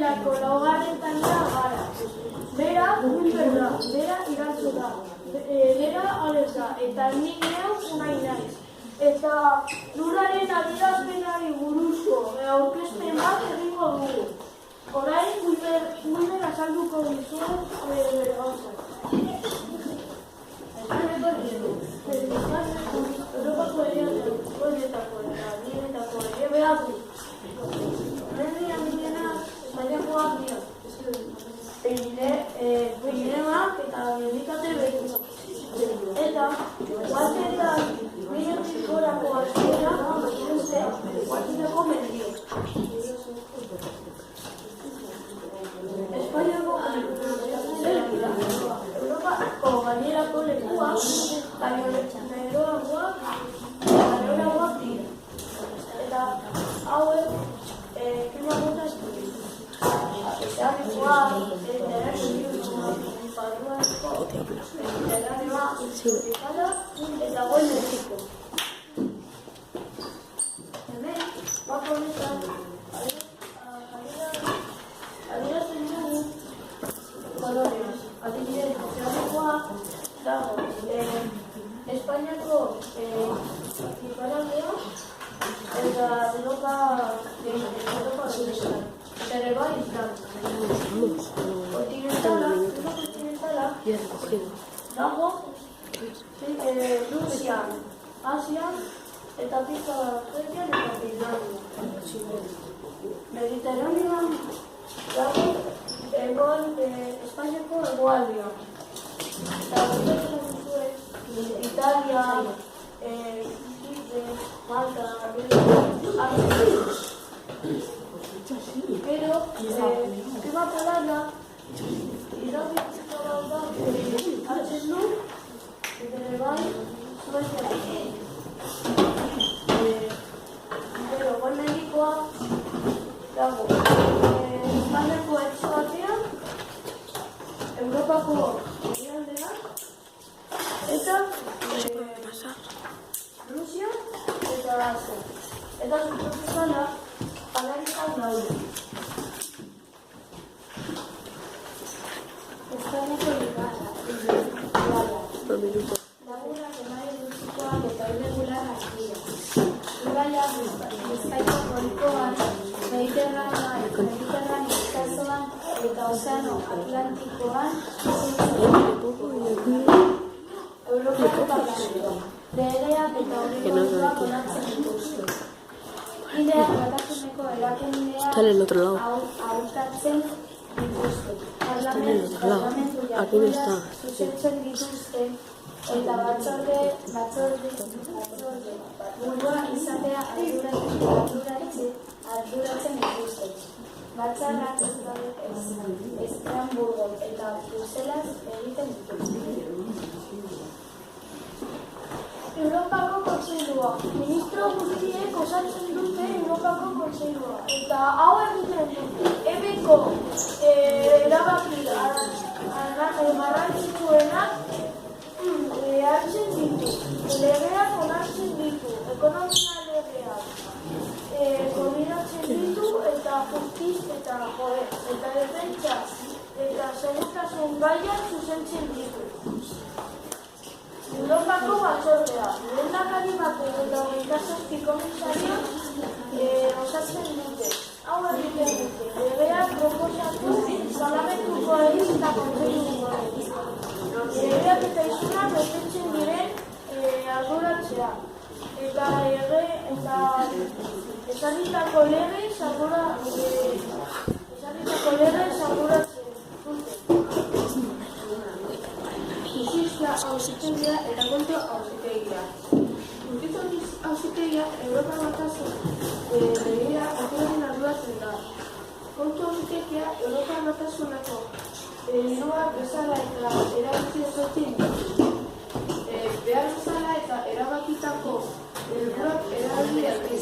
mailako laugarren taldea gara. Bera, Bulber da, bera Irantzu da, bera Alex da, eta nik neu Unai naiz. Eta lurraren adierazpenari buruzko aurkezpen bat egingo dugu. Orain, Bulber azalduko dizuet bere gauzak. Europako herrietako eta bienetako behar du. Horren handiena Espainiakoak dira. Pirineoak eta Medikate behitu. Eta, guatetan biletik gorako azkera, guatetako mendio. Espainiako Europako gainerako lekuak, gaineroagoak dira. Eta hauek klima mota Zeharrikoak, eta goi Mexiko. Hemen, bako honetan, adierazten dugu kolorioz. Adibidez, zeharrikoak dago Espainiako iparraldea eta Europa Occidental. Ere bai, kontinentala dago Rusian, Asian, eta pizka Turkian eta Finlandian. Mediterranean dago Espainiako hegoaldean. Eta Italia, Malta, Pero, klima polarra, irabitzeko da, hartzen du, ere bai, Suezia. Pero, goi Mexikoa dago, Espainiako etxoatean, Europako herrialdean, eta Rusia eta Asia. Eta subtropikala, Palarizan daude. Espainiako ligarra, lagunak emare duzikoak eta irregularrak dira. Ibaiak Bizkaiko golkoan, Mediterraneo itsasoan eta Ozeano Atlantikoan Europako Parlamentoa. Legeak eta horrikoak onartzen dituzte. Ideak batasuneko erakundeak hautatzen dituzte. Parlamentuak zuzentzen dituzte eta batzorde burua izatea arduratzen dituzte. Batzarrak Estrasburgon eta Bruselas egiten dituzte. Europako Kontseilua. Ministro guztiek osatzen dute Europako Kontseilua. Eta hau egiten dute. Ebeko erabaki garrantzitsuenak hartzen ditu. Legeak onartzen ditu. Ekonomia legeak koordinatzen ditu eta justiz eta defentsa eta segurtasun gaiak zuzentzen ditu. Europako batzordea, lehendakari batek eta 27 komisariok osatzen dute. Hau egiten dute, legeak proposatu parlamentukoei eta kontseilukoei. Legeak eta isunak betetzen diren arduratzea. Eta ezarritako legez arduratzen dute. Justizia auzitegia eta kontu auzitegia. Justizia auzitegia Europa Batasun legea autoren arduratzen da. Kontu auzitegia Europa Batasuneko dirua bezala eta erabiltzen sortzen ditu. Behar bezala eta erabakitako erabili arte.